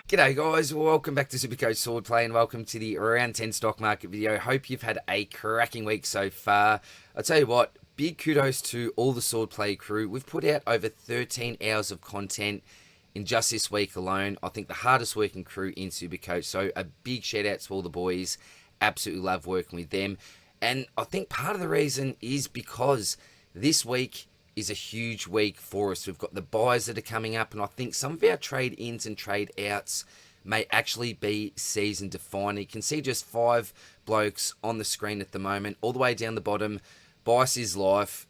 G'day guys, welcome back to Supercoach Swordplay and welcome to the Round 10 Stock Market video. Hope you've had a cracking week so far. I'll tell you what, big kudos to all the Swordplay crew. We've put out over 13 hours of content in just this week alone. I think the hardest working crew in Supercoach, so a big shout out to all the boys. Absolutely love working with them. And I think part of the reason is because this week is a huge week for us. We've got the buys that are coming up, and I think some of our trade ins and trade outs may actually be season defining. You can see just 5 blokes on the screen at the moment, all the way down the bottom. Bice his life,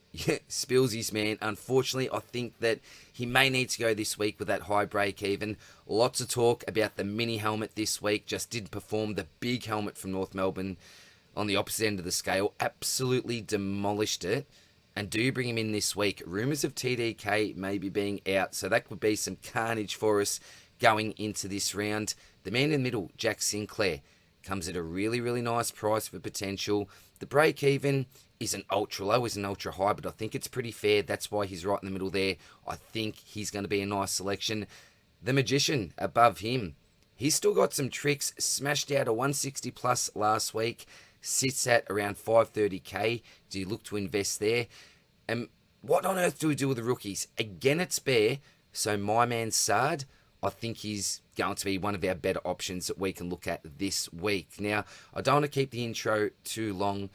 spills his man. Unfortunately, I think that he may need to go this week with that high break even. Lots of talk about the mini helmet this week, just didn't perform. The big helmet from North Melbourne on the opposite end of the scale absolutely demolished it. And do you bring him in this week? Rumours of TDK maybe being out, so that would be some carnage for us going into this round. The man in the middle, Jack Sinclair, comes at a really, really nice price for potential. The break-even isn't ultra low, isn't ultra high, but I think it's pretty fair. That's why he's right in the middle there. I think he's going to be a nice selection. The Magician above him, he's still got some tricks. Smashed out a 160 plus last week. Sits at around 530k. Do you look to invest there? And what on earth do we do with the rookies? Again, it's Bear. So my man Sard, I think he's going to be one of our better options that we can look at this week. Now, I don't want to keep the intro too long.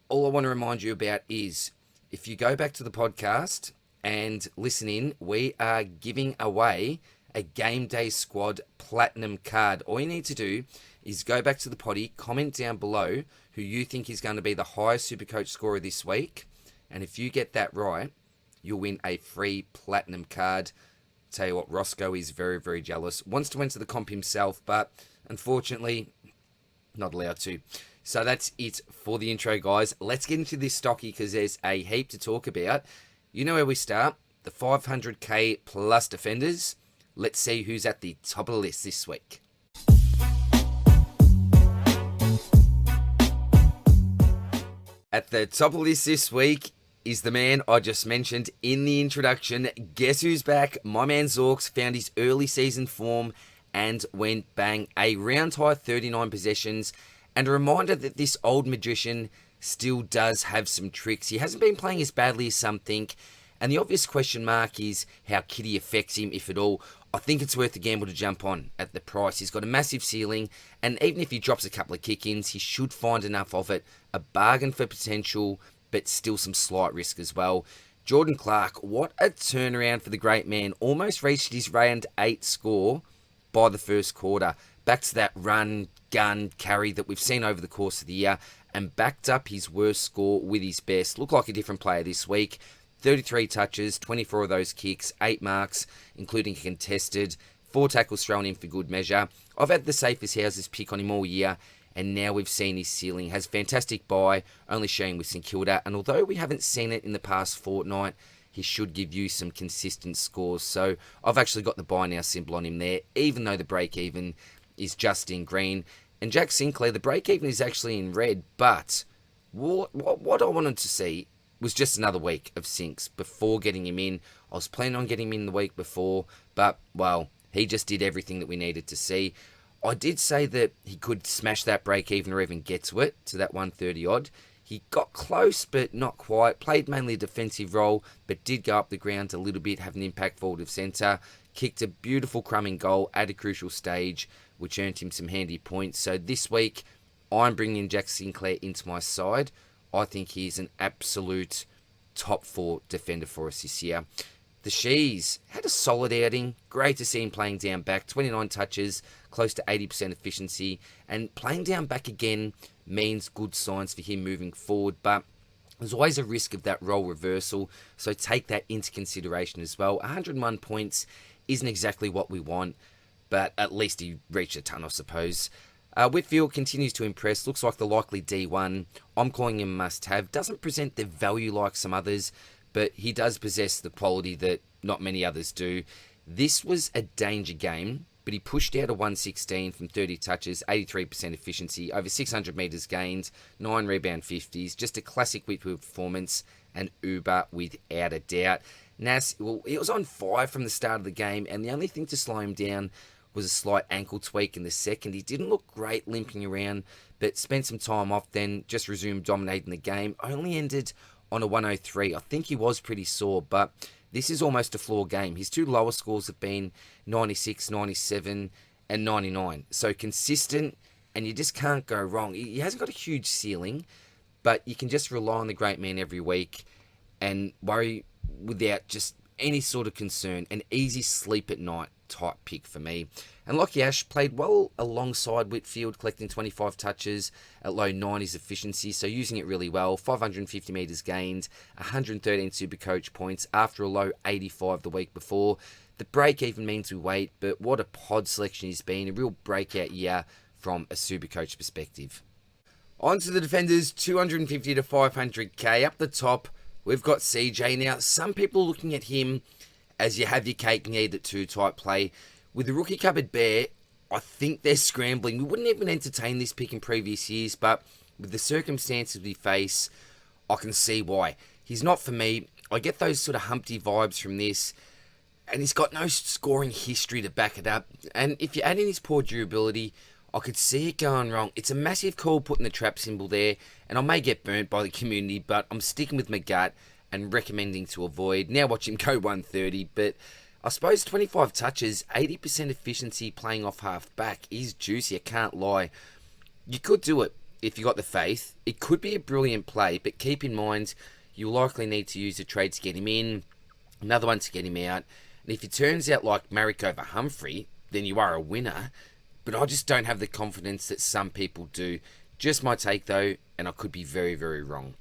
All I want to remind you about is if you go back to the podcast and listen in, we are giving away a Game Day Squad Platinum card. All you need to do is go back to the potty, comment down below who you think is going to be the highest Supercoach scorer this week. And if you get that right, you'll win a free Platinum card. Tell you what, Roscoe is very, very jealous. Wants to enter the comp himself, but unfortunately, not allowed to. So that's it for the intro, guys. Let's get into this stocky because there's a heap to talk about. You know where we start. The 500k plus defenders. Let's see who's at the top of the list this week. At the top of the list this week is the man I just mentioned in the introduction. Guess who's back? My man Zorks found his early season form and went bang. A round high 39 possessions. And a reminder that this old magician still does have some tricks. He hasn't been playing as badly as some think. And the obvious question mark is how Kitty affects him, if at all. I think it's worth a gamble to jump on at the price. He's got a massive ceiling, and even if he drops a couple of kick-ins, he should find enough of it. A bargain for potential, but still some slight risk as well. Jordan Clark, what a turnaround for the great man. Almost reached his round 8 score by the first quarter. Back to that run, gun, carry that we've seen over the course of the year, and backed up his worst score with his best. Looked like a different player this week. 33 touches, 24 of those kicks, 8 marks, including contested, 4 tackles thrown in for good measure. I've had the safest houses pick on him all year, and now we've seen his ceiling. Has fantastic buy, only sharing with St Kilda, and although we haven't seen it in the past fortnight, he should give you some consistent scores. So I've actually got the buy now symbol on him there, even though the break-even is just in green. And Jack Sinclair, the break-even is actually in red, but what I wanted to see was just another week of sinks before getting him in. I was planning on getting him in the week before, but, well, he just did everything that we needed to see. I did say that he could smash that break-even or even get to it, to that 130-odd. He got close, but not quite. Played mainly a defensive role, but did go up the ground a little bit, have an impact forward of centre. Kicked a beautiful crumbing goal at a crucial stage, which earned him some handy points. So this week, I'm bringing Jack Sinclair into my side. I think he's an absolute top 4 defender for us this year. The Shees had a solid outing. Great to see him playing down back. 29 touches, close to 80% efficiency. And playing down back again means good signs for him moving forward. But there's always a risk of that role reversal. So take that into consideration as well. 101 points isn't exactly what we want. But at least he reached a ton, I suppose. Whitfield continues to impress. Looks like the likely D1. I'm calling him must-have. Doesn't present the value like some others, but he does possess the quality that not many others do. This was a danger game, but he pushed out a 116 from 30 touches, 83% efficiency, over 600 metres gained, 9 rebound 50s. Just a classic Whitfield performance, and Uber without a doubt. Nas, well, he was on fire from the start of the game, and the only thing to slow him down was a slight ankle tweak in the second. He didn't look great limping around, but spent some time off, then just resumed dominating the game. Only ended on a 103. I think he was pretty sore, but this is almost a floor game. His two lower scores have been 96, 97, and 99. So consistent, and you just can't go wrong. He hasn't got a huge ceiling, but you can just rely on the great man every week and worry without just any sort of concern. An easy sleep at night type pick for me. And Lockie Ash played well alongside Whitfield, collecting 25 touches at low 90s efficiency, so using it really well. 550 metres gained, 113 Supercoach points after a low 85 the week before. The break even means we wait, but what a pod selection he's been. A real breakout year from a Supercoach perspective. On to the defenders, 250 to 500k. Up the top, we've got CJ. Now, some people are looking at him as you have your cake and eat it too type play. With the rookie cupboard bare, I think they're scrambling. We wouldn't even entertain this pick in previous years, but with the circumstances we face, I can see why. He's not for me. I get those sort of Humpty vibes from this, and he's got no scoring history to back it up. And if you add in his poor durability, I could see it going wrong. It's a massive call putting the trap symbol there, and I may get burnt by the community, but I'm sticking with my gut and recommending to avoid. Now watch him go 130, but I suppose 25 touches, 80% efficiency playing off half back is juicy, I can't lie. You could do it if you got the faith. It could be a brilliant play, but keep in mind you'll likely need to use a trade to get him in, another one to get him out, and if it turns out like Marrick over Humphrey, then you are a winner. But I just don't have the confidence that some people do. Just my take though, and I could be very, very wrong.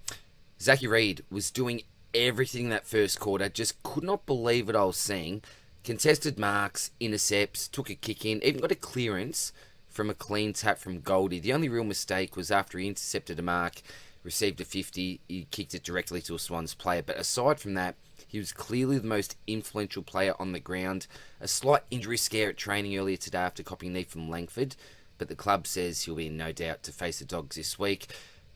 Zachy Reid was doing everything that first quarter. Just could not believe what I was seeing. Contested marks, intercepts, took a kick in, even got a clearance from a clean tap from Goldie. The only real mistake was after he intercepted a mark, received a 50, he kicked it directly to a Swans player. But aside from that, he was clearly the most influential player on the ground. A slight injury scare at training earlier today after copying knee from Langford, but the club says he'll be in no doubt to face the Dogs this week.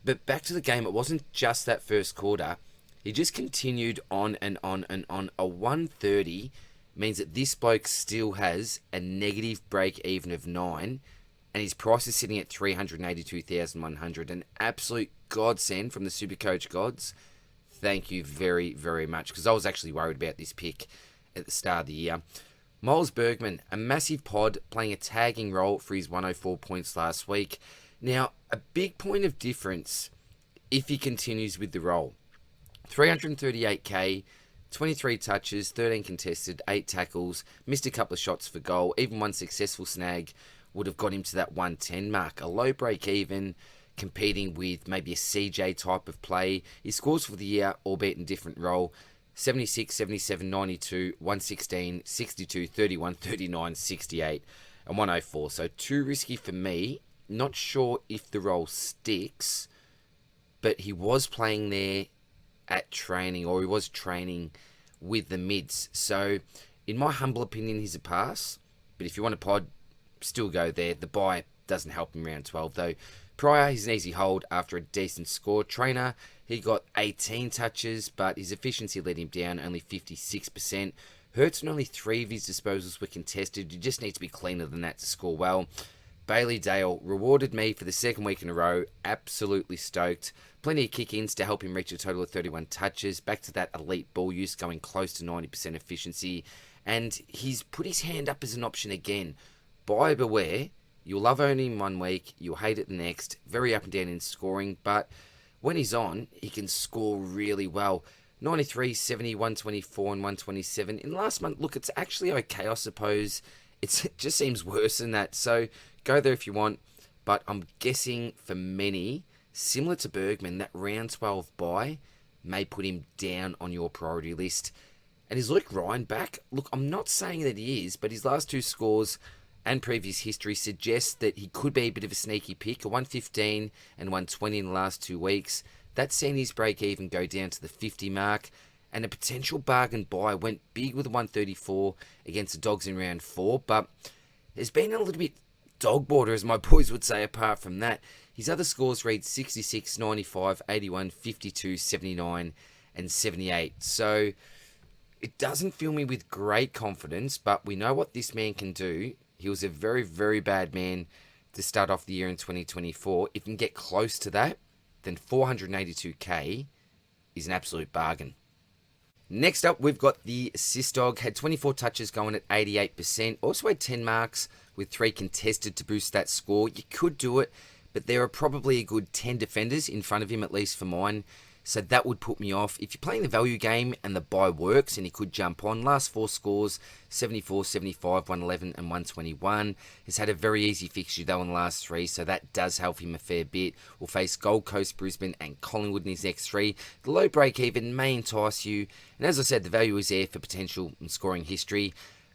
But back to the game, it wasn't just that first quarter. He just continued on and on and on. A 130 means that this bloke still has a negative break even of 9, and his price is sitting at 382,100. An absolute godsend from the Supercoach gods. Thank you very, very much, because I was actually worried about this pick at the start of the year. Miles Bergman, a massive pod, playing a tagging role for his 104 points last week. Now, a big point of difference if he continues with the role. 338k, 23 touches, 13 contested, 8 tackles, missed a couple of shots for goal. Even one successful snag would have got him to that 110 mark. A low break even, competing with maybe a CJ type of play. He scores for the year, albeit in different role. 76, 77, 92, 116, 62, 31, 39, 68, and 104. So too risky for me. Not sure if the role sticks, but he was playing there at training, or he was training with the mids. So in my humble opinion, he's a pass. But if you want a pod, still go there. The buy doesn't help him round 12 though. Pryor, he's an easy hold after a decent score. Trainer, he got 18 touches, but his efficiency let him down, only 56%. Hurts and only 3 of his disposals were contested. You just need to be cleaner than that to score well. Bailey Dale rewarded me for the second week in a row. Absolutely stoked. Plenty of kick-ins to help him reach a total of 31 touches. Back to that elite ball use, going close to 90% efficiency. And he's put his hand up as an option again. Buyer beware. You'll love owning him 1 week, you'll hate it the next. Very up and down in scoring, but when he's on, he can score really well. 93, 70, 124, and 127. In last month, look, it's actually okay, I suppose. It just seems worse than that, so go there if you want. But I'm guessing for many, similar to Bergman, that round 12 buy may put him down on your priority list. And is Luke Ryan back? Look, I'm not saying that he is, but his last 2 scores and previous history suggests that he could be a bit of a sneaky pick. A 115 and 120 in the last 2 weeks. That's seen his break even go down to the 50 mark. And a potential bargain buy went big with a 134 against the Dogs in round 4. But there's been a little bit dog border, as my boys would say, apart from that. His other scores read 66, 95, 81, 52, 79, and 78. So it doesn't fill me with great confidence, but we know what this man can do. He was a very, very bad man to start off the year in 2024. If you can get close to that, then 482k is an absolute bargain. Next up, we've got the Sis Dog. Had 24 touches going at 88%. Also had 10 marks with 3 contested to boost that score. You could do it, but there are probably a good 10 defenders in front of him, at least for mine. So that would put me off. If you're playing the value game and the buy works and he could jump on, last 4 scores, 74, 75, 111 and 121. He's had a very easy fixture though in the last 3, so that does help him a fair bit. We'll face Gold Coast, Brisbane and Collingwood in his next 3. The low break even may entice you. And as I said, the value is there for potential and scoring history.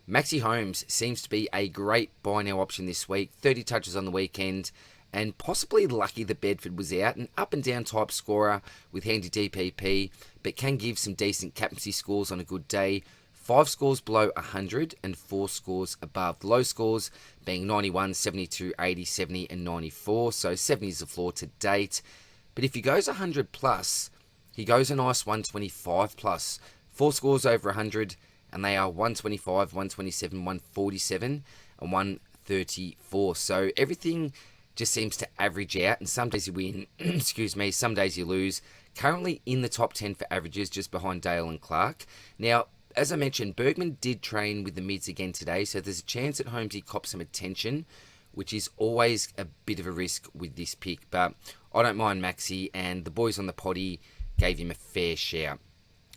Maxi Holmes seems to be a great buy now option this week. 30 touches on the weekend. And possibly lucky that Bedford was out. An up and down type scorer with handy DPP, but can give some decent captaincy scores on a good day. 5 scores below 100 and 4 scores above. The low scores being 91, 72, 80, 70 and 94. So 70 is the floor to date. But if he goes 100 plus, he goes a nice 125 plus. 4 scores over 100 and they are 125, 127, 147 and 134. So everything just seems to average out, and some days you win, excuse me, some days you lose. Currently in the top 10 for averages, just behind Dale and Clark. Now, as I mentioned, Bergman did train with the mids again today, so there's a chance at Holmesy cops some attention, which is always a bit of a risk with this pick, but I don't mind Maxi, and the boys on the potty gave him a fair shout.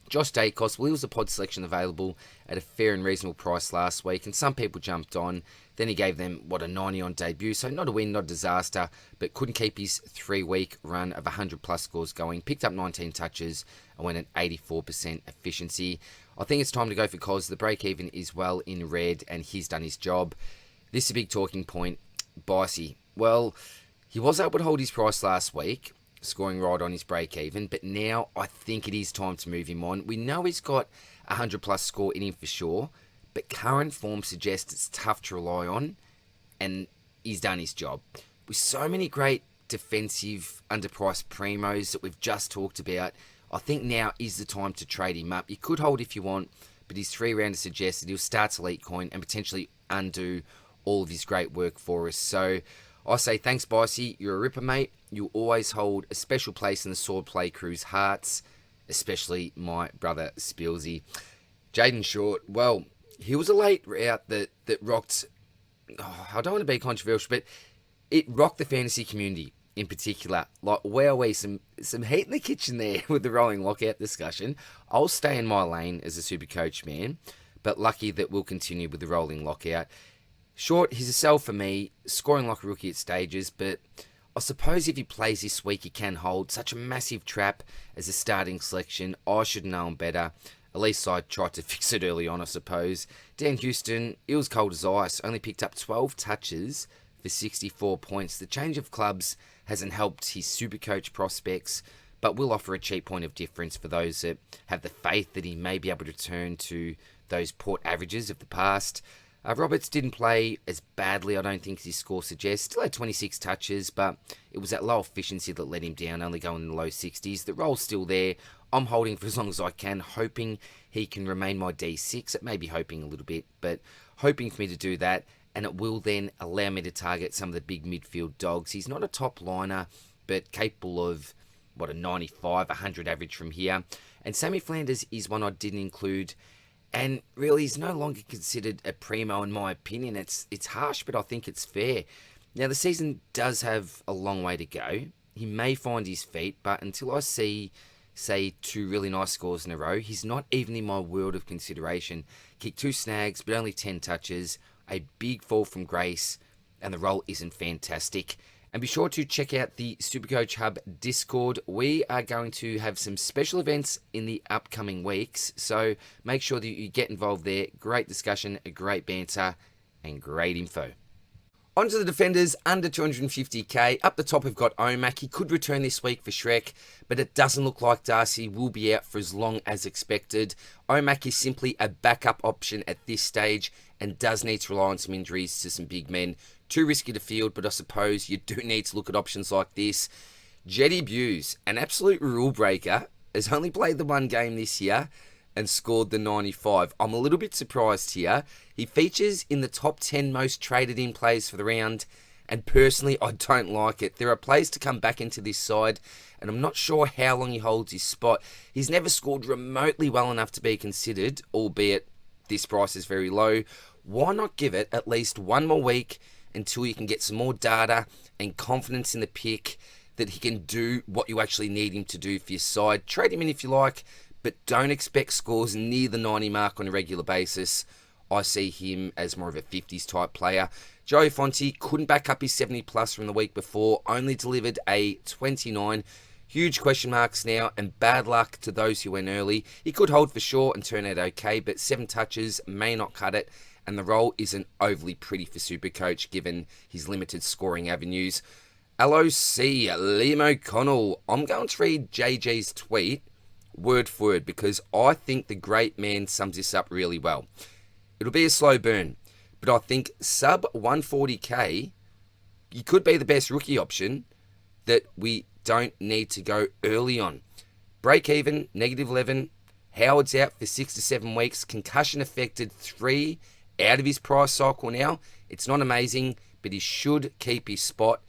Josh Dacos, well, he was a pod selection available at a fair and reasonable price last week, and some people jumped on. Then he gave them, a 90 on debut, so not a win, not a disaster, but couldn't keep his 3-week run of 100 plus scores going. Picked up 19 touches and went at 84% efficiency. I think it's time to go for Cos. The break-even is well in red, and he's done his job. This is a big talking point. Bicey, well, he was able to hold his price last week, scoring right on his break-even, but now I think it is time to move him on. We know he's got a 100 plus score in him for sure, but current form suggests it's tough to rely on, and he's done his job. With so many great defensive underpriced primos that we've just talked about, I think now is the time to trade him up. You could hold if you want, but his 3-rounder suggests that he'll start to elite coin and potentially undo all of his great work for us. So I say thanks, Bicey. You're a ripper, mate. You always hold a special place in the Swordplay crew's hearts, especially my brother Spilsy. Jaden Short, well, he was a late route that rocked, I don't want to be controversial, but it rocked the fantasy community in particular. Like, wowee, some heat in the kitchen there with the rolling lockout discussion. I'll stay in my lane as a Supercoach man, but lucky that we'll continue with the rolling lockout. Short, he's a sell for me, scoring like a rookie at stages, but I suppose if he plays this week, he can hold such a massive trap as a starting selection. I should know him better. At least I tried to fix it early on, I suppose. Dan Houston, he was cold as ice. Only picked up 12 touches for 64 points. The change of clubs hasn't helped his Supercoach prospects, but will offer a cheap point of difference for those that have the faith that he may be able to return to those Port averages of the past. Roberts didn't play as badly, I don't think, as his score suggests. Still had 26 touches, but it was that low efficiency that let him down, only going in the low 60s. The role's still there. I'm holding for as long as I can, hoping he can remain my D6. It may be hoping a little bit, but hoping for me to do that, and it will then allow me to target some of the big midfield dogs. He's not a top liner, but capable of, a 95, 100 average from here. And Sammy Flanders is one I didn't include, and really he's no longer considered a primo in my opinion. It's harsh, but I think it's fair. Now, the season does have a long way to go. He may find his feet, but until I see, say, 2 really nice scores in a row, he's not even in my world of consideration. Kicked 2 snags, but only 10 touches, a big fall from grace, and the role isn't fantastic. And be sure to check out the Supercoach Hub Discord. We are going to have some special events in the upcoming weeks, so make sure that you get involved there. Great discussion, great banter, and great info. On to the defenders under 250k. Up the top, we've got Omac. He could return this week for Shrek, but it doesn't look like Darcy will be out for as long as expected. Omac is simply a backup option at this stage and does need to rely on some injuries to some big men. Too risky to field, but I suppose you do need to look at options like this. Jetty Buse, an absolute rule breaker, has only played the 1 game this year, and scored the 95. I'm a little bit surprised here. He features in the top 10 most traded in players for the round, and personally, I don't like it. There are players to come back into this side, and I'm not sure how long he holds his spot. He's never scored remotely well enough to be considered, albeit this price is very low. Why not give it at least one more week until you can get some more data and confidence in the pick that he can do what you actually need him to do for your side. Trade him in if you like, but don't expect scores near the 90 mark on a regular basis. I see him as more of a 50s type player. Joey Fonte couldn't back up his 70 plus from the week before, only delivered a 29. Huge question marks now, and bad luck to those who went early. He could hold for sure and turn out okay, but 7 touches may not cut it, and the role isn't overly pretty for Supercoach given his limited scoring avenues. LOC, Liam O'Connell. I'm going to read JG's tweet word for word because I think the great man sums this up really well. It'll be a slow burn, but I think sub 140k, you could be the best rookie option that we don't need to go early on. Break even, -11. Howard's out for 6 to 7 weeks. Concussion affected 3 out of his price cycle now. It's not amazing, but he should keep his spot.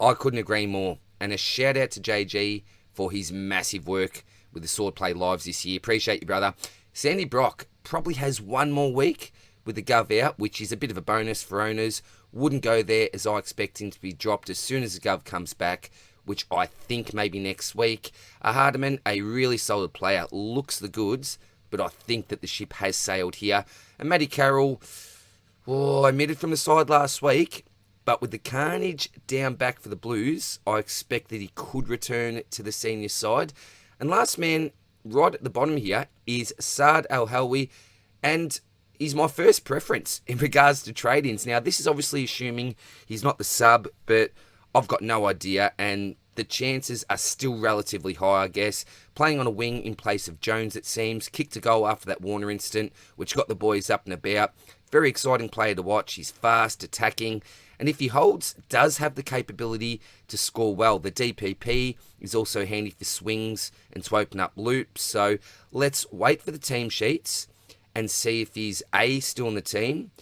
I couldn't agree more. And a shout out to JG for his massive work with the Swordplay lives this year. Appreciate you, brother. Sandy Brock probably has one more week with the Gov out, which is a bit of a bonus for owners. Wouldn't go there as I expect him to be dropped as soon as the Gov comes back, which I think maybe next week. Hardiman, a really solid player, looks the goods, but I think that the ship has sailed here. And Matty Carroll, omitted from the side last week, but with the carnage down back for the Blues, I expect that he could return to the senior side. And last man, right at the bottom here, is Saad Al-Helwi, and he's my first preference in regards to trade-ins. Now, this is obviously assuming he's not the sub, but I've got no idea, and the chances are still relatively high, I guess. Playing on a wing in place of Jones, it seems. Kicked a goal after that Warner incident, which got the boys up and about. Very exciting player to watch. He's fast, attacking, and if he holds, does have the capability to score well. The DPP is also handy for swings and to open up loops. So let's wait for the team sheets and see if he's A, still in the team,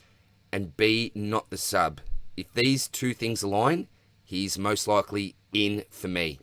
and B, not the sub. If these two things align, he's most likely in for me.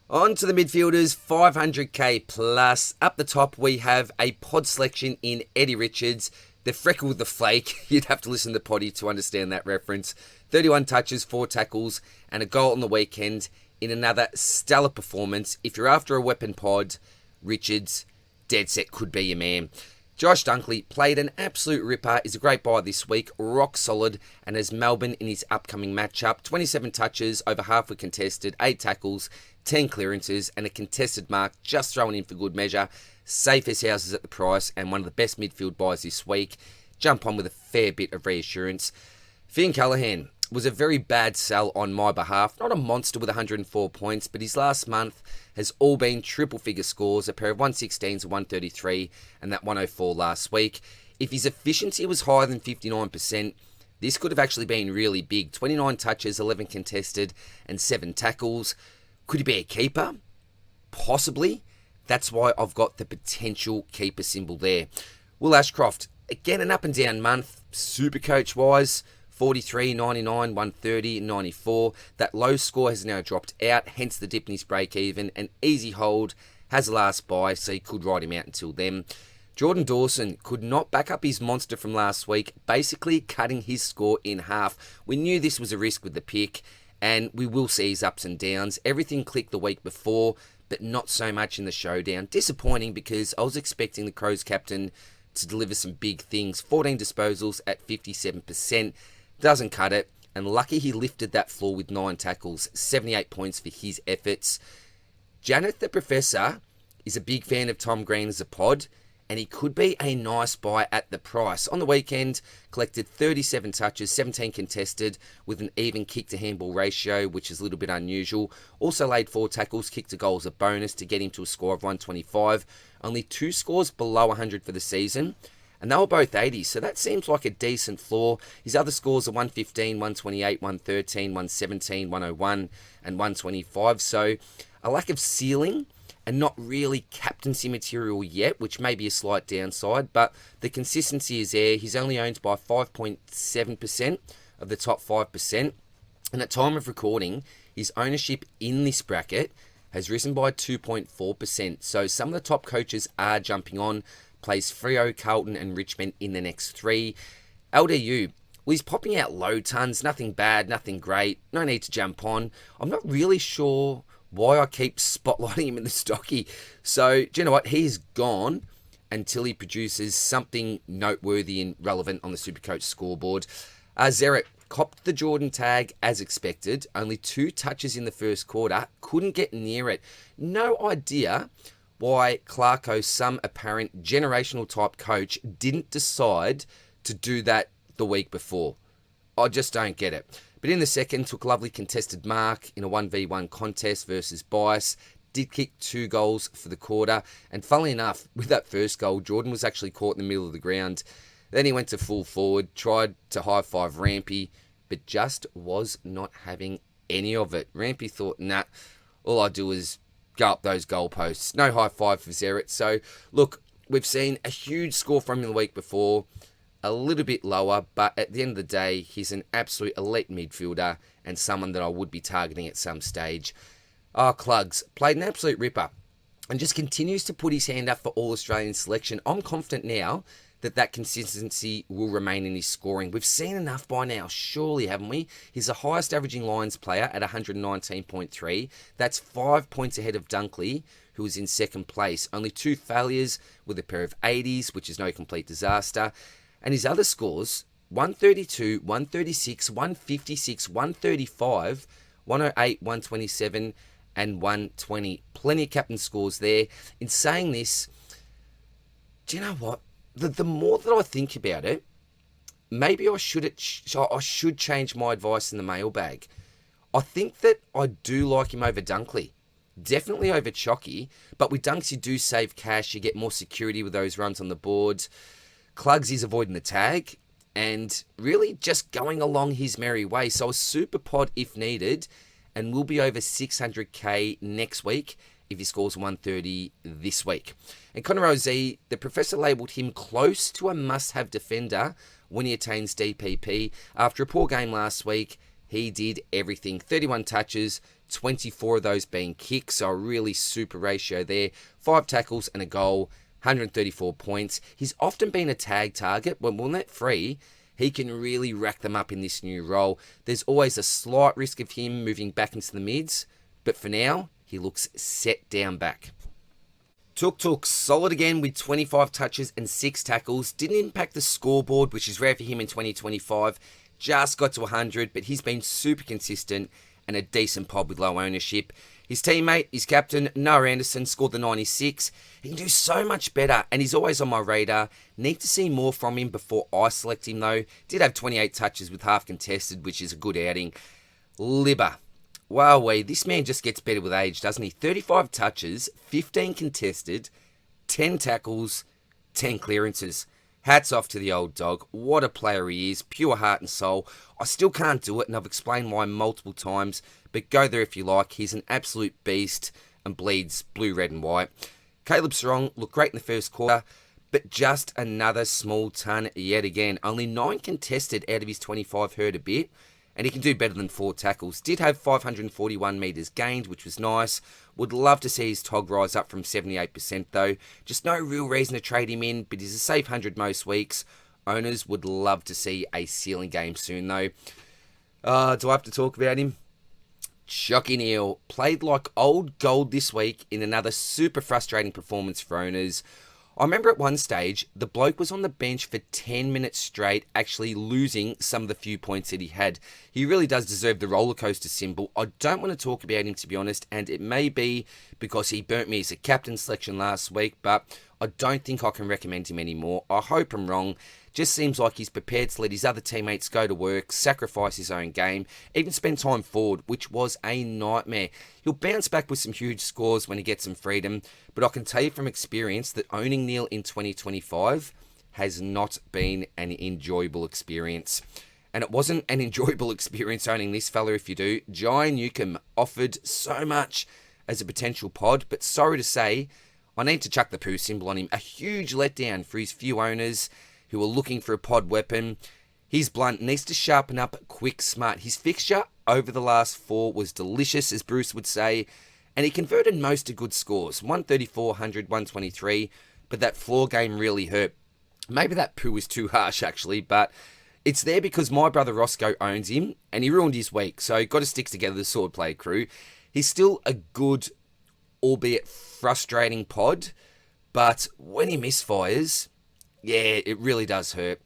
On to the midfielders, 500k plus. Up the top, we have a pod selection in Eddie Richards. The freckle with the flake. You'd have to listen to the potty to understand that reference. 31 touches, 4 tackles, and a goal on the weekend in another stellar performance. If you're after a weapon pod, Richards, dead set could be your man. Josh Dunkley played an absolute ripper, is a great buy this week, rock solid, and has Melbourne in his upcoming matchup. 27 touches, over half were contested, 8 tackles, 10 clearances, and a contested mark just thrown in for good measure. Safe as houses at the price, and one of the best midfield buys this week. Jump on with a fair bit of reassurance. Finn Callaghan was a very bad sell on my behalf. Not a monster with 104 points, but his last month has all been triple figure scores, a pair of 116s, a 133, and that 104 last week. If his efficiency was higher than 59%, this could have actually been really big. 29 touches, 11 contested, and 7 tackles. Could he be a keeper? Possibly. That's why I've got the potential keeper symbol there. Will Ashcroft, again an up and down month, Supercoach wise, 43, 99, 130, 94. That low score has now dropped out, hence the dip in his break even. An easy hold, has a last buy, so you could ride him out until then. Jordan Dawson could not back up his monster from last week, basically cutting his score in half. We knew this was a risk with the pick, and we will see his ups and downs. Everything clicked the week before, but not so much in the showdown. Disappointing because I was expecting the Crows captain to deliver some big things. 14 disposals at 57%. Doesn't cut it, and lucky he lifted that floor with 9 tackles, 78 points for his efforts. Janet the Professor is a big fan of Tom Green as a pod, and he could be a nice buy at the price. On the weekend, collected 37 touches, 17 contested, with an even kick-to-handball ratio, which is a little bit unusual. Also laid 4 tackles, kicked a goal as a bonus to get him to a score of 125. Only 2 scores below 100 for the season, and they were both 80s, so that seems like a decent floor. His other scores are 115, 128, 113, 117, 101, and 125, so a lack of ceiling and not really captaincy material yet, which may be a slight downside, but the consistency is there. He's only owned by 5.7% of the top 5%, and at time of recording, his ownership in this bracket has risen by 2.4%. So some of the top coaches are jumping on. Plays Freo, Carlton and Richmond in the next 3. LDU, well, he's popping out low tons. Nothing bad, nothing great. No need to jump on. I'm not really sure why I keep spotlighting him in the stocky. So, do you know what? He's gone until he produces something noteworthy and relevant on the Supercoach scoreboard. Zeret copped the Jordan tag as expected. Only 2 touches in the first quarter. Couldn't get near it. No idea why Clarko, some apparent generational type coach, didn't decide to do that the week before. I just don't get it. But in the second, took a lovely contested mark in a 1v1 contest versus Bias. Did kick 2 goals for the quarter. And funnily enough, with that first goal, Jordan was actually caught in the middle of the ground. Then he went to full forward, tried to high-five Rampy, but just was not having any of it. Rampy thought, nah, all I do is go up those goalposts. No high-five for Zeret. So, look, we've seen a huge score from him the week before. A little bit lower, but at the end of the day, he's an absolute elite midfielder and someone that I would be targeting at some stage. Clugs played an absolute ripper and just continues to put his hand up for All-Australian selection. I'm confident now that consistency will remain in his scoring. We've seen enough by now, surely, haven't we? He's the highest averaging Lions player at 119.3. That's 5 points ahead of Dunkley, who is in second place. Only 2 failures with a pair of 80s, which is no complete disaster. And his other scores, 132, 136, 156, 135, 108, 127, and 120. Plenty of captain scores there. In saying this, do you know what? The more that I think about it, maybe I should change my advice in the mailbag. I think that I do like him over Dunkley. Definitely over Chocky. But with Dunks, you do save cash. You get more security with those runs on the board. Clugs is avoiding the tag and really just going along his merry way. So a super pod if needed, and will be over 600k next week if he scores 130 this week. And Connor Ozee, the professor labelled him close to a must-have defender when he attains DPP. After a poor game last week, he did everything. 31 touches, 24 of those being kicks, so a really super ratio there. 5 tackles and a goal, 134 points. He's often been a tag target, but when let free, he can really rack them up in this new role. There's always a slight risk of him moving back into the mids, but for now, he looks set down back. Tuk solid again with 25 touches and 6 tackles. Didn't impact the scoreboard, which is rare for him in 2025. Just got to 100, but he's been super consistent and a decent pod with low ownership. His teammate, his captain, Noah Anderson, scored the 96. He can do so much better, and he's always on my radar. Need to see more from him before I select him, though. Did have 28 touches with half contested, which is a good outing. Libba. Wowee, this man just gets better with age, doesn't he? 35 touches, 15 contested, 10 tackles, 10 clearances. Hats off to the old dog. What a player he is. Pure heart and soul. I still can't do it, and I've explained why multiple times, but go there if you like. He's an absolute beast and bleeds blue, red and white. Caleb Serong looked great in the first quarter, but just another small ton yet again. Only 9 contested out of his 25 hurt a bit, and he can do better than 4 tackles. Did have 541 metres gained, which was nice. Would love to see his TOG rise up from 78% though. Just no real reason to trade him in, but he's a safe 100 most weeks. Owners would love to see a ceiling game soon though. Do I have to talk about him? Chocky Neal played like old gold this week in another super frustrating performance for owners. I remember at one stage, the bloke was on the bench for 10 minutes straight, actually losing some of the few points that he had. He really does deserve the rollercoaster symbol. I don't want to talk about him, to be honest, and it may be because he burnt me as a captain selection last week, but I don't think I can recommend him anymore. I hope I'm wrong. Just seems like he's prepared to let his other teammates go to work, sacrifice his own game, even spend time forward, which was a nightmare. He'll bounce back with some huge scores when he gets some freedom, but I can tell you from experience that owning Neal in 2025 has not been an enjoyable experience. And it wasn't an enjoyable experience owning this fella if you do. Jai Newcomb offered so much. as a potential pod, but sorry to say, I need to chuck the poo symbol on him. A huge letdown for his few owners who are looking for a pod weapon. He's blunt, needs to sharpen up quick, smart. His fixture over the last 4 was delicious, as Bruce would say, and he converted most to good scores. 134, 100, 123, but that floor game really hurt. Maybe that poo is too harsh, actually, but it's there because my brother Roscoe owns him, and he ruined his week, so got to stick together the Swordplay crew. He's still a good, albeit frustrating pod, but when he misfires, yeah, it really does hurt.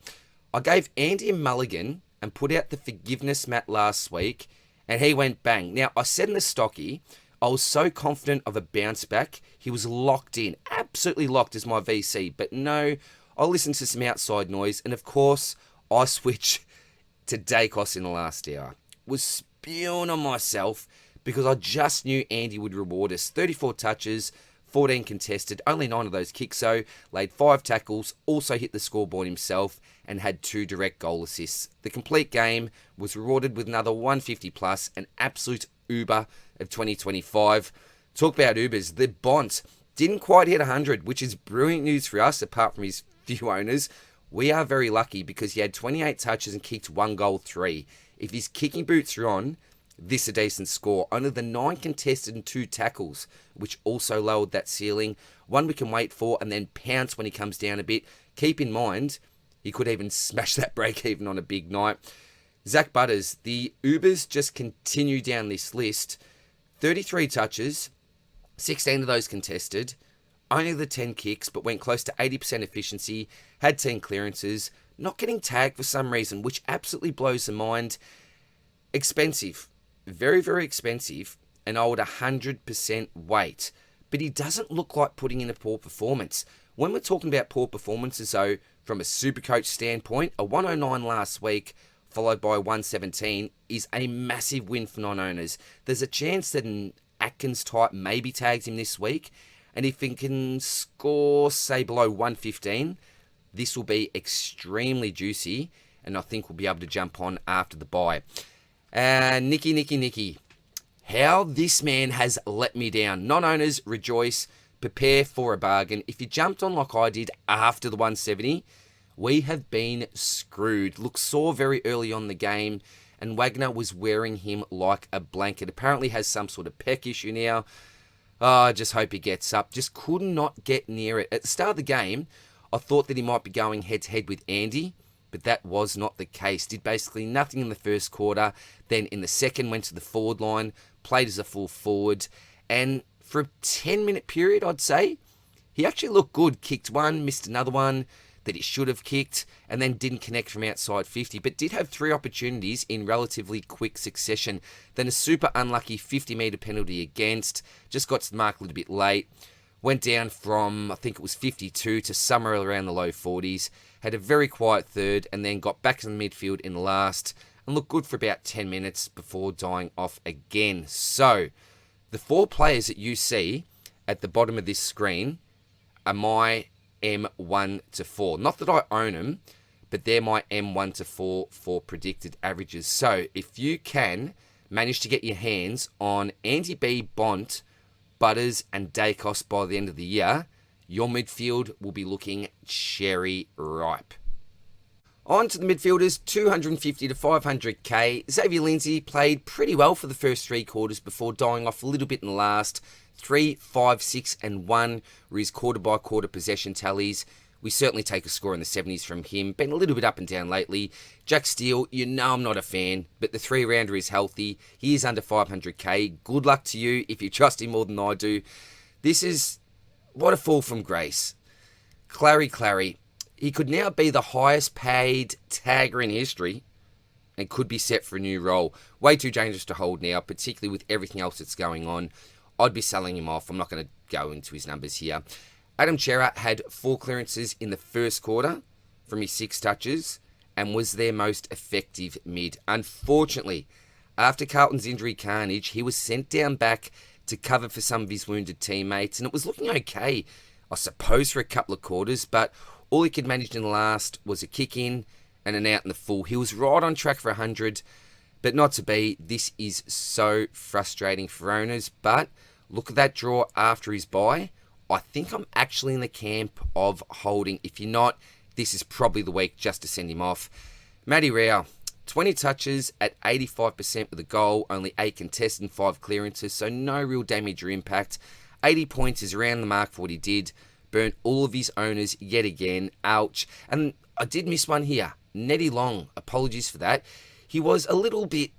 I gave Andy a mulligan and put out the forgiveness mat last week, and he went bang. Now, I said in the stocky, I was so confident of a bounce back. He was locked in, absolutely locked as my VC, but no, I listened to some outside noise, and of course, I switched to Dacos in the last hour. Was spewing on myself because I just knew Andy would reward us. 34 touches, 14 contested, only 9 of those kicks, so laid 5 tackles, also hit the scoreboard himself, and had 2 direct goal assists. The complete game was rewarded with another 150 plus, an absolute Uber of 2025. Talk about Ubers. The Bont didn't quite hit 100, which is brilliant news for us, apart from his few owners. We are very lucky because he had 28 touches and kicked 1 goal, 3. If his kicking boots are on, this is a decent score. Only the 9 contested and 2 tackles, which also lowered that ceiling. One we can wait for and then pounce when he comes down a bit. Keep in mind, he could even smash that break even on a big night. Zach Butters, the Ubers just continue down this list. 33 touches, 16 of those contested, only the 10 kicks, but went close to 80% efficiency, had 10 clearances, not getting tagged for some reason, which absolutely blows the mind. Expensive, very, very expensive, and I would 100% wait. But he doesn't look like putting in a poor performance. When we're talking about poor performances, though, from a Supercoach standpoint, a 109 last week, followed by 117, is a massive win for non-owners. There's a chance that an Atkins type maybe tags him this week, and if he can score, say, below 115, this will be extremely juicy, and I think we'll be able to jump on after the bye. Nicky. How this man has let me down. Non-owners, rejoice. Prepare for a bargain. If you jumped on like I did after the 170, we have been screwed. Looked sore very early on the game, and Wagner was wearing him like a blanket. Apparently has some sort of pec issue now. Oh, I just hope he gets up. Just could not get near it. At the start of the game, I thought that he might be going head-to-head with Andy, but that was not the case. Did basically nothing in the first quarter. Then in the second, went to the forward line, played as a full forward, and for a 10-minute period, I'd say, he actually looked good. Kicked one, missed another one that he should have kicked, and then didn't connect from outside 50, but did have 3 opportunities in relatively quick succession. Then a super unlucky 50-metre penalty against, just got to the mark a little bit late, went down from, I think it was 52 to somewhere around the low 40s, had a very quiet third, and then got back to the midfield in the last, and looked good for about 10 minutes before dying off again. So, the 4 players that you see at the bottom of this screen are my M1 to 4. Not that I own them, but they're my M1 to 4 for predicted averages. So if you can manage to get your hands on Andy B, Bont, Butters, and Dacos by the end of the year, your midfield will be looking cherry ripe. On to the midfielders, 250 to 500k. Xavier Lindsay played pretty well for the first 3 quarters before dying off a little bit in the last. 3, 5, 6, and 1 were his quarter-by-quarter possession tallies. We certainly take a score in the 70s from him. Been a little bit up and down lately. Jack Steele, you know I'm not a fan, but the 3-rounder is healthy. He is under 500k. Good luck to you if you trust him more than I do. This is... what a fall from grace. Clary. He could now be the highest paid tagger in history and could be set for a new role. Way too dangerous to hold now, particularly with everything else that's going on. I'd be selling him off. I'm not going to go into his numbers here. Adam Chera had 4 clearances in the first quarter from his 6 touches and was their most effective mid. Unfortunately, after Carlton's injury carnage, he was sent down back to cover for some of his wounded teammates, and it was looking okay, I suppose, for a couple of quarters, but all he could manage in the last was a kick in and an out in the full. He was right on track for 100, but not to be. This is so frustrating for owners, but look at that draw after his bye. I think I'm actually in the camp of holding. If you're not, this is probably the week just to send him off. Matty Rao, 20 touches at 85% with a goal, only 8 contested and 5 clearances, so no real damage or impact. 80 points is around the mark for what he did. Burnt all of his owners yet again. Ouch. And I did miss one here. Netty Long, apologies for that. He was a little bit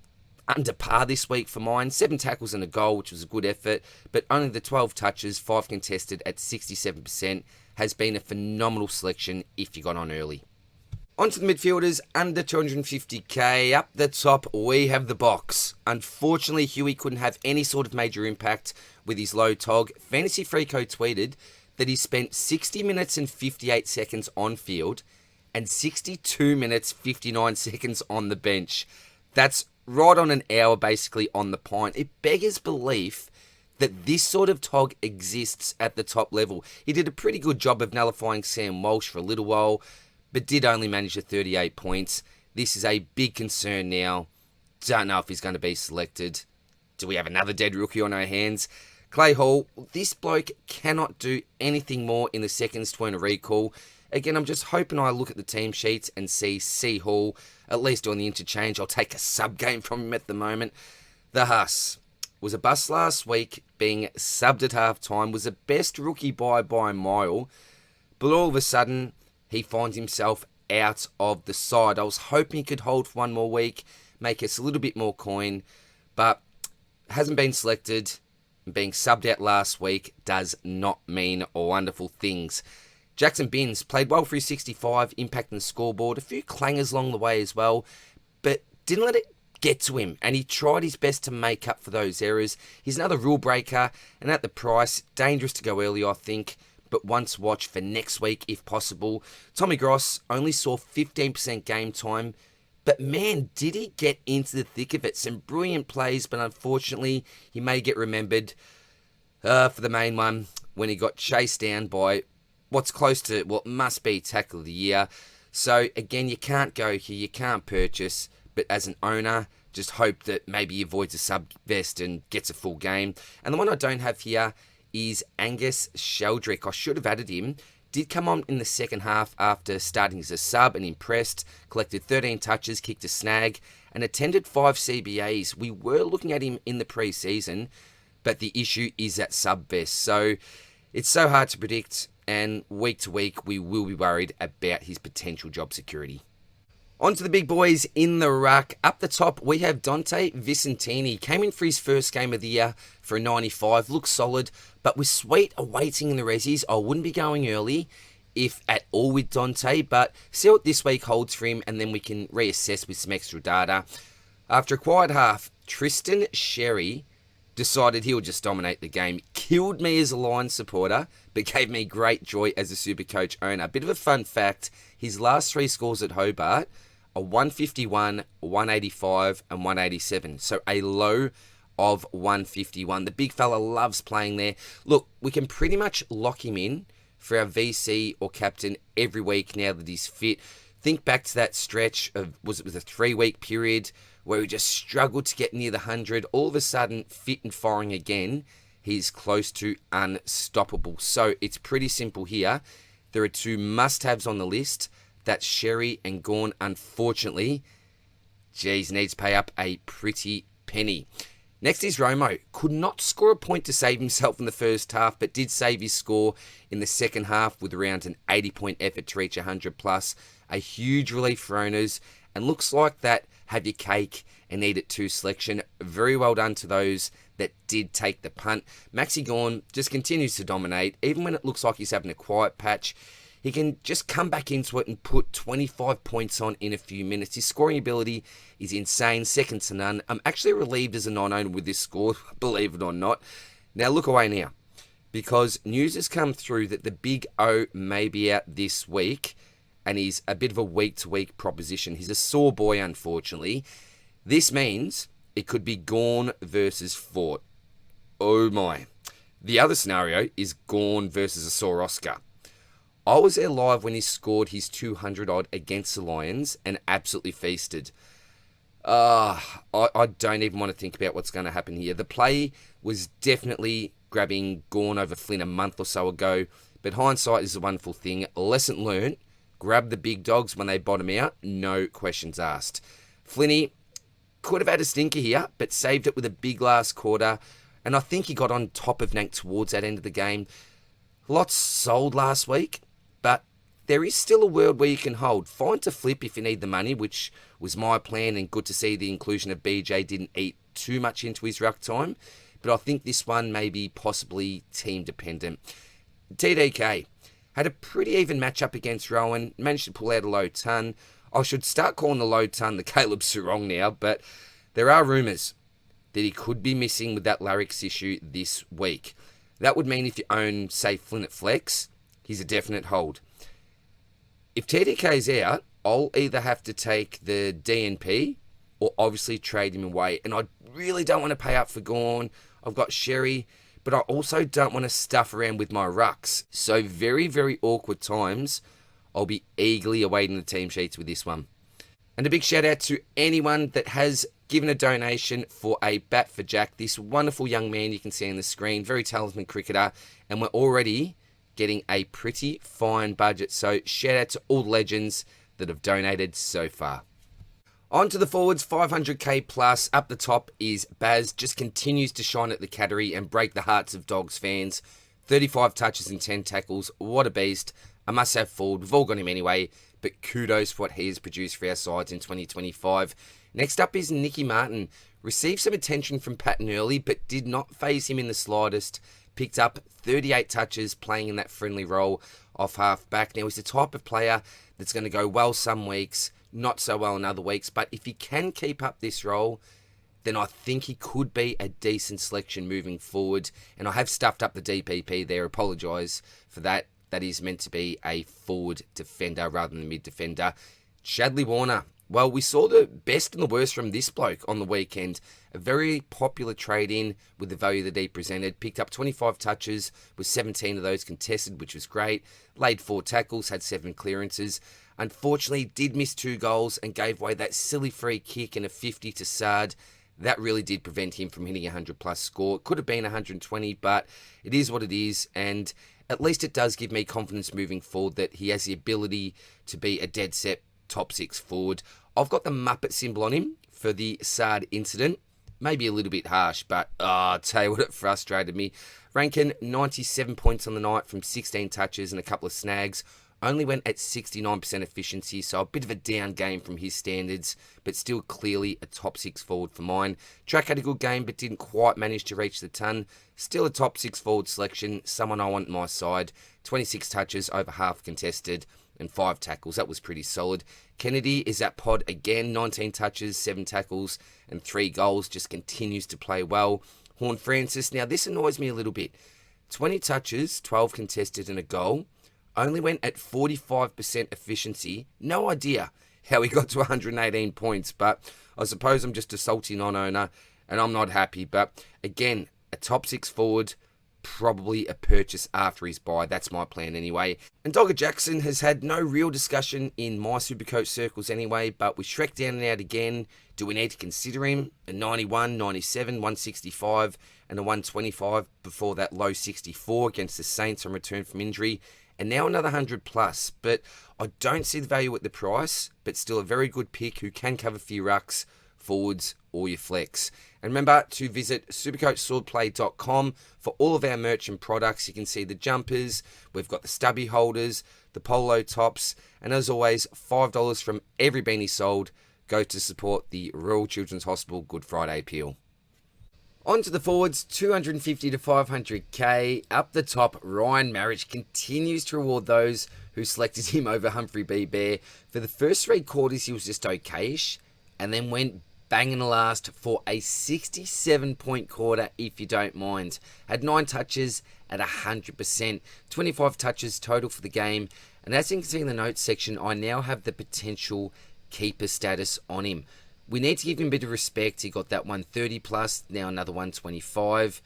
under par this week for mine. 7 tackles and a goal, which was a good effort, but only the 12 touches, 5 contested at 67%, has been a phenomenal selection if you got on early. On to the midfielders, under 250k. Up the top, we have the box. Unfortunately, Huey couldn't have any sort of major impact with his low tog. Fantasy Freako tweeted that he spent 60 minutes and 58 seconds on field and 62 minutes 59 seconds on the bench. That's right on an hour basically on the pint. It beggars belief that this sort of tog exists at the top level. He did a pretty good job of nullifying Sam Walsh for a little while, but did only manage the 38 points. This is a big concern now. Don't know if he's going to be selected. Do we have another dead rookie on our hands? Clay Hall, this bloke cannot do anything more in the seconds to earn a recall. Again, I'm just hoping I look at the team sheets and see C. Hall at least on the interchange. I'll take a sub game from him at the moment. The Huss was a bust last week, being subbed at halftime, was the best rookie by a mile, but all of a sudden he finds himself out of the side. I was hoping he could hold for one more week, make us a little bit more coin, but hasn't been selected. Being subbed out last week does not mean wonderful things. Jackson Binns played well for his 65, impacting the scoreboard. A few clangers along the way as well, but didn't let it get to him, and he tried his best to make up for those errors. He's another rule breaker, and at the price, dangerous to go early, I think, but one to watch for next week if possible. Tommy Gross only saw 15% game time, but man, did he get into the thick of it. Some brilliant plays, but unfortunately, he may get remembered for the main one when he got chased down by what's close to what must be tackle of the year. So again, you can't go here, you can't purchase, but as an owner, just hope that maybe he avoids a sub vest and gets a full game. And the one I don't have here is Angus Sheldrick. I should have added him. Did come on in the second half after starting as a sub and impressed. Collected 13 touches, kicked a snag, and attended 5 CBAs. We were looking at him in the pre-season, but the issue is that sub vest. So it's so hard to predict, and week to week we will be worried about his potential job security. On to the big boys in the ruck. Up the top, we have Dante Vicentini. Came in for his first game of the year for a 95. Looks solid, but with Sweet awaiting in the resis, I wouldn't be going early, if at all, with Dante. But see what this week holds for him, and then we can reassess with some extra data. After a quiet half, Tristan Sherry decided he'll just dominate the game. Killed me as a Lions supporter, but gave me great joy as a Supercoach owner. A bit of a fun fact, his last 3 scores at Hobart are 151, 185, and 187. So a low of 151. The big fella loves playing there. Look, we can pretty much lock him in for our VC or captain every week now that he's fit. Think back to that stretch of, was a 3-week period where he just struggled to get near the 100. All of a sudden, fit and firing again, he's close to unstoppable. So it's pretty simple here. There are 2 must-haves on the list. That's Sherry and Gawn. Unfortunately, geez, needs to pay up a pretty penny. Next is Romo. Could not score a point to save himself in the first half, but did save his score in the second half with around an 80-point effort to reach 100 plus. A huge relief for owners, and looks like that have your cake and eat it too selection. Very well done to those that did take the punt. Maxi Gawn just continues to dominate. Even when it looks like he's having a quiet patch, he can just come back into it and put 25 points on in a few minutes. His scoring ability is insane, second to none. I'm actually relieved as a non-owner with this score, believe it or not. Now look away now, because news has come through that the Big O may be out this week, and he's a bit of a week-to-week proposition. He's a sore boy, unfortunately. This means it could be Gawn versus Fort. Oh my. The other scenario is Gawn versus a sore Oscar. I was there live when he scored his 200-odd against the Lions and absolutely feasted. I don't even want to think about what's going to happen here. The play was definitely grabbing Gawn over Flynn a month or so ago. But hindsight is a wonderful thing. Lesson learned, grab the big dogs when they bottom out, no questions asked. Flinny could have had a stinker here, but saved it with a big last quarter. And I think he got on top of Nank towards that end of the game. Lots sold last week, but there is still a world where you can hold. Fine to flip if you need the money, which was my plan, and good to see the inclusion of BJ didn't eat too much into his ruck time. But I think this one may be possibly team dependent. TDK had a pretty even matchup against Rowan, managed to pull out a low ton. I should start calling the low ton the Caleb Sarong now, but there are rumours that he could be missing with that larynx issue this week. That would mean if you own, say, Flynn at flex, he's a definite hold. If TDK's out, I'll either have to take the DNP or obviously trade him away. And I really don't want to pay up for Gawn. I've got Sherry, but I also don't want to stuff around with my rucks. So very, very awkward times. I'll be eagerly awaiting the team sheets with this one. And a big shout out to anyone that has given a donation for a bat for Jack. This wonderful young man you can see on the screen, very talented cricketer, and we're already getting a pretty fine budget. So shout out to all the legends that have donated so far. On to the forwards, 500k plus. Up the top is Baz, just continues to shine at the Cattery and break the hearts of Dogs fans. 35 touches and 10 tackles, what a beast. A must-have forward, we've all got him anyway, but kudos for what he has produced for our sides in 2025. Next up is Nicky Martin. Received some attention from Patton early, but did not faze him in the slightest. Picked up 38 touches playing in that friendly role off half-back. Now, he's the type of player that's going to go well some weeks, not so well in other weeks, but if he can keep up this role, then I think he could be a decent selection moving forward. And I have stuffed up the DPP there, apologise for that. That is meant to be a forward defender rather than a mid defender. Chadley Warner. Well, we saw the best and the worst from this bloke on the weekend. A very popular trade-in with the value that he presented. Picked up 25 touches, with 17 of those contested, which was great. Laid 4 tackles, had 7 clearances. Unfortunately, did miss 2 goals and gave away that silly free kick and a 50 to Sard. That really did prevent him from hitting a 100-plus score. It could have been 120, but it is what it is, and at least it does give me confidence moving forward that he has the ability to be a dead set top 6 forward. I've got the Muppet symbol on him for the Sard incident. Maybe a little bit harsh, but I'll tell you what, it frustrated me. Ranking 97 points on the night from 16 touches and a couple of snags. Only went at 69% efficiency, so a bit of a down game from his standards, but still clearly a top 6 forward for mine. Track had a good game, but didn't quite manage to reach the ton. Still a top 6 forward selection, someone I want on my side. 26 touches, over half contested, and 5 tackles. That was pretty solid. Kennedy is at pod again, 19 touches, 7 tackles, and 3 goals. Just continues to play well. Horn Francis, now this annoys me a little bit. 20 touches, 12 contested, and a goal. Only went at 45% efficiency. No idea how he got to 118 points, but I suppose I'm just a salty non-owner, and I'm not happy. But again, a top 6 forward, probably a purchase after his buy. That's my plan anyway. And Dogger Jackson has had no real discussion in my Supercoach circles anyway, but with Shrek down and out again, do we need to consider him? A 91, 97, 165, and a 125 before that low 64 against the Saints on return from injury. And now another 100 plus, but I don't see the value at the price, but still a very good pick who can cover a few rucks, forwards, or your flex. And remember to visit supercoachswordplay.com for all of our merch and products. You can see the jumpers, we've got the stubby holders, the polo tops, and as always, $5 from every beanie sold go to support the Royal Children's Hospital Good Friday appeal. On to the forwards, 250 to 500k. Up the top, Ryan Marriage continues to reward those who selected him over Humphrey B. Bear. For the first 3 quarters, he was just okayish, and then went bang in the last for a 67-point quarter, if you don't mind. Had 9 touches at 100%, 25 touches total for the game. And as you can see in the notes section, I now have the potential keeper status on him. We need to give him a bit of respect. He got that 130 plus, now another 125.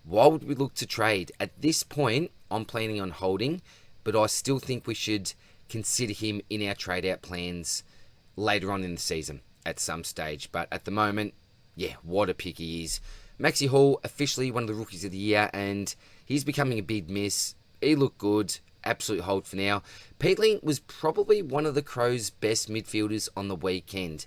Why would we look to trade? At this point, I'm planning on holding, but I still think we should consider him in our trade-out plans later on in the season at some stage. But at the moment, yeah, what a pick he is. Maxi Hall, officially one of the rookies of the year, and he's becoming a big miss. He looked good. Absolute hold for now. Peatling was probably one of the Crows' best midfielders on the weekend.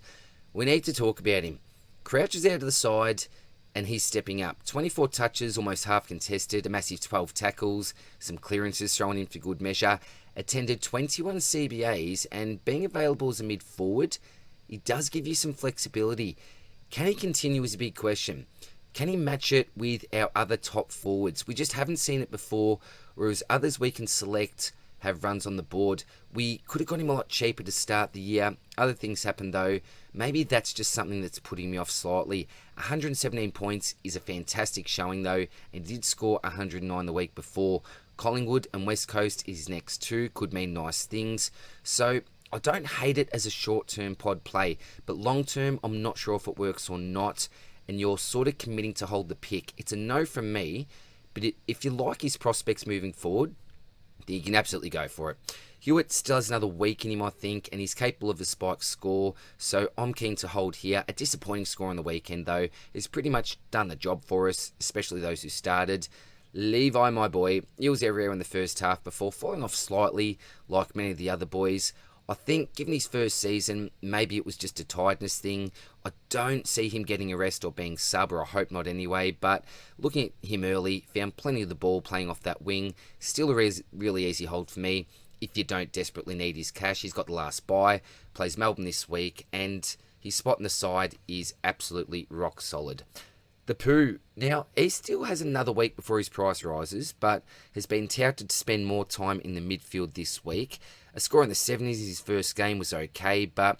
We need to talk about him. Crouch is out to the side, and he's stepping up. 24 touches, almost half contested, a massive 12 tackles, some clearances thrown in for good measure. Attended 21 CBAs, and being available as a mid-forward, he does give you some flexibility. Can he continue is a big question. Can he match it with our other top forwards? We just haven't seen it before, whereas others we can select have runs on the board. We could have got him a lot cheaper to start the year. Other things happened though. Maybe that's just something that's putting me off slightly. 117 points is a fantastic showing though, and did score 109 the week before. Collingwood and West Coast is his next two, could mean nice things. So I don't hate it as a short-term pod play, but long-term I'm not sure if it works or not, and you're sort of committing to hold the pick. It's a no from me, but if you like his prospects moving forward, then you can absolutely go for it. Hewitt still has another week in him, I think, and he's capable of a spike score, so I'm keen to hold here. A disappointing score on the weekend, though, has pretty much done the job for us, especially those who started. Levi, my boy, he was everywhere in the first half before falling off slightly, like many of the other boys. I think, given his first season, maybe it was just a tiredness thing. I don't see him getting a rest or being sub, or I hope not anyway, but looking at him early, found plenty of the ball playing off that wing. Still a really easy hold for me. If you don't desperately need his cash, he's got the last buy, plays Melbourne this week, and his spot in the side is absolutely rock solid. The Pooh. Now, he still has another week before his price rises, but has been touted to spend more time in the midfield this week. A score in the 70s in his first game was okay, but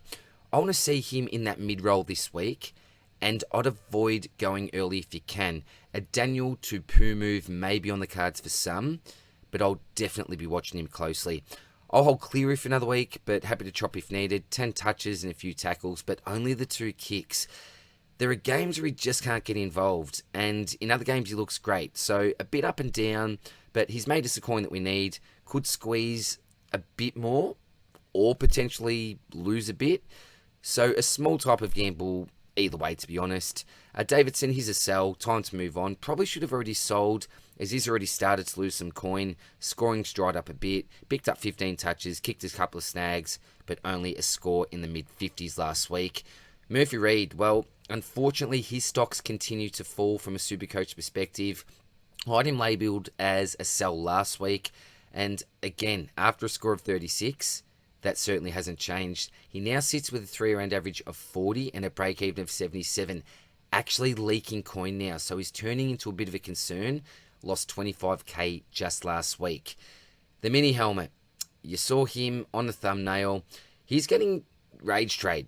I want to see him in that mid-roll this week, and I'd avoid going early if you can. A Daniel to Pooh move may be on the cards for some, but I'll definitely be watching him closely. I'll hold Cleary for another week, but happy to chop if needed. 10 touches and a few tackles, but only the 2 kicks. There are games where he just can't get involved, and in other games he looks great. So a bit up and down, but he's made us a coin that we need. Could squeeze a bit more, or potentially lose a bit. So a small type of gamble either way, to be honest. Davidson, he's a sell. Time to move on. Probably should have already sold, as he's already started to lose some coin. Scoring's dried up a bit. Picked up 15 touches, kicked a couple of snags, but only a score in the mid-50s last week. Murphy Reid, well, unfortunately, his stocks continue to fall from a Supercoach perspective. I had him labelled as a sell last week, and again, after a score of 36, that certainly hasn't changed. He now sits with a 3-round average of 40 and a break-even of 77, actually leaking coin now, so he's turning into a bit of a concern. Lost 25k just last week. The mini helmet, you saw him on the thumbnail. He's getting rage trade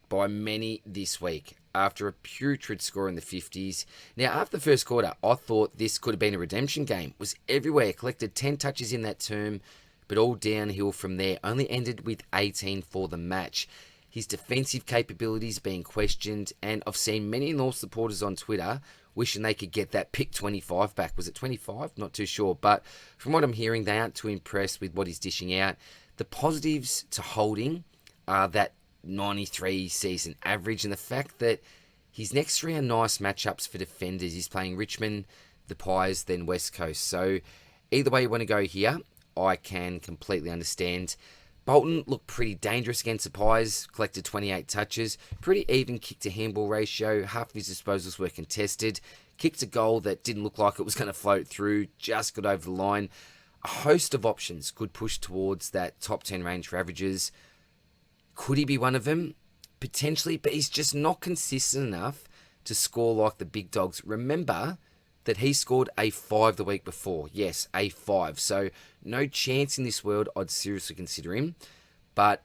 by many this week after a putrid score in the 50s. Now, after the first quarter, I thought this could have been a redemption game. Was everywhere, collected 10 touches in that term, but all downhill from there. Only ended with 18 for the match. His defensive capabilities being questioned, and I've seen many North supporters on Twitter wishing they could get that pick 25 back. Was it 25? Not too sure, but from what I'm hearing, they aren't too impressed with what he's dishing out. The positives to holding are that 93 season average, and the fact that his next 3 are nice matchups for defenders. He's playing Richmond, the Pies, then West Coast. So either way you want to go here, I can completely understand. Bolton looked pretty dangerous against the Pies, collected 28 touches, pretty even kick to handball ratio, half of his disposals were contested, kicked a goal that didn't look like it was going to float through, just got over the line. A host of options could push towards that top 10 range for averages. Could he be one of them? Potentially, but he's just not consistent enough to score like the big dogs. Remember that he scored a 5 the week before. Yes, a 5. So no chance in this world I'd seriously consider him. But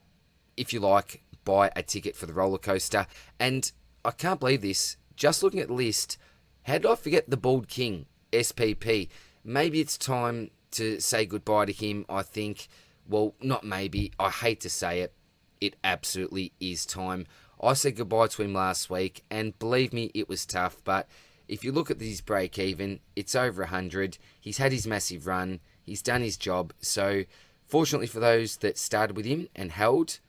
if you like, buy a ticket for the roller coaster. And I can't believe this. Just looking at the list, how did I forget the Bald King, SPP? Maybe it's time to say goodbye to him, I think. Well, not maybe. I hate to say it. It absolutely is time. I said goodbye to him last week, and believe me, it was tough, but if you look at his break even, it's over 100. He's had his massive run. He's done his job. So, fortunately for those that started with him and held,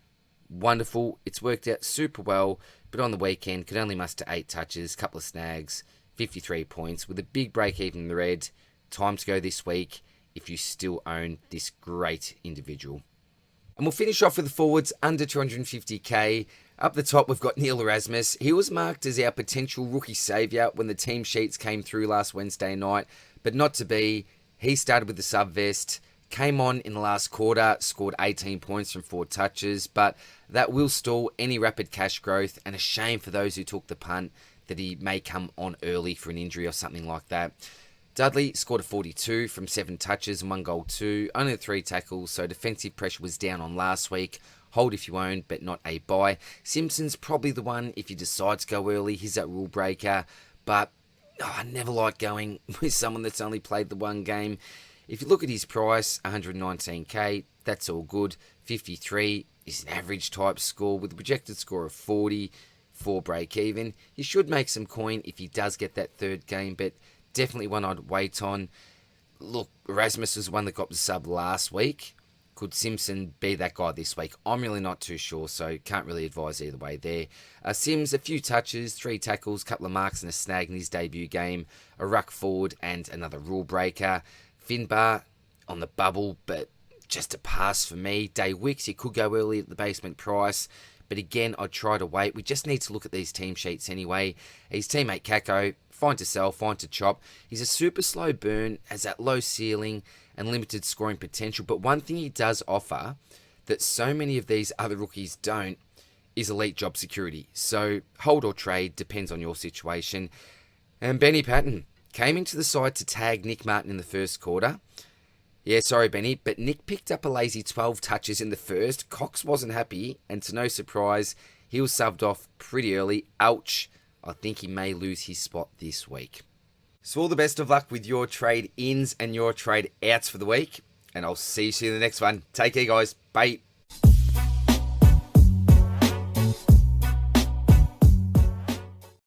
wonderful. It's worked out super well, but on the weekend, could only muster 8 touches, couple of snags, 53 points with a big break even in the red. Time to go this week if you still own this great individual. And we'll finish off with the forwards under 250k. Up the top, we've got Neil Erasmus. He was marked as our potential rookie saviour when the team sheets came through last Wednesday night, but not to be. He started with the sub-vest, came on in the last quarter, scored 18 points from 4 touches, but that will stall any rapid cash growth, and a shame for those who took the punt that he may come on early for an injury or something like that. Dudley scored a 42 from 7 touches and 1 goal too, only 3 tackles, so defensive pressure was down on last week. Hold if you own, but not a buy. Simpson's probably the one if you decide to go early. He's that rule breaker, but I never like going with someone that's only played the one game. If you look at his price, 119k, that's all good. 53 is an average type score with a projected score of 40 for break even. He should make some coin if he does get that third game, but definitely one I'd wait on. Look, Erasmus was one that got the sub last week. Could Simpson be that guy this week? I'm really not too sure, so can't really advise either way there. Sims, a few touches, 3 tackles, couple of marks and a snag in his debut game. A ruck forward and another rule breaker. Finbar on the bubble, but just a pass for me. Day Wicks, he could go early at the basement price, but again, I'd try to wait. We just need to look at these team sheets anyway. His teammate Kako, fine to sell, fine to chop. He's a super slow burn, has that low ceiling and limited scoring potential, but one thing he does offer that so many of these other rookies don't is elite job security. So hold or trade, depends on your situation. And Benny Patton came into the side to tag Nick Martin in the first quarter. Yeah, sorry, Benny, but Nick picked up a lazy 12 touches in the first. Cox wasn't happy, and to no surprise, he was subbed off pretty early. Ouch. I think he may lose his spot this week. So all the best of luck with your trade ins and your trade outs for the week, and I'll see you soon in the next one. Take care, guys. Bye.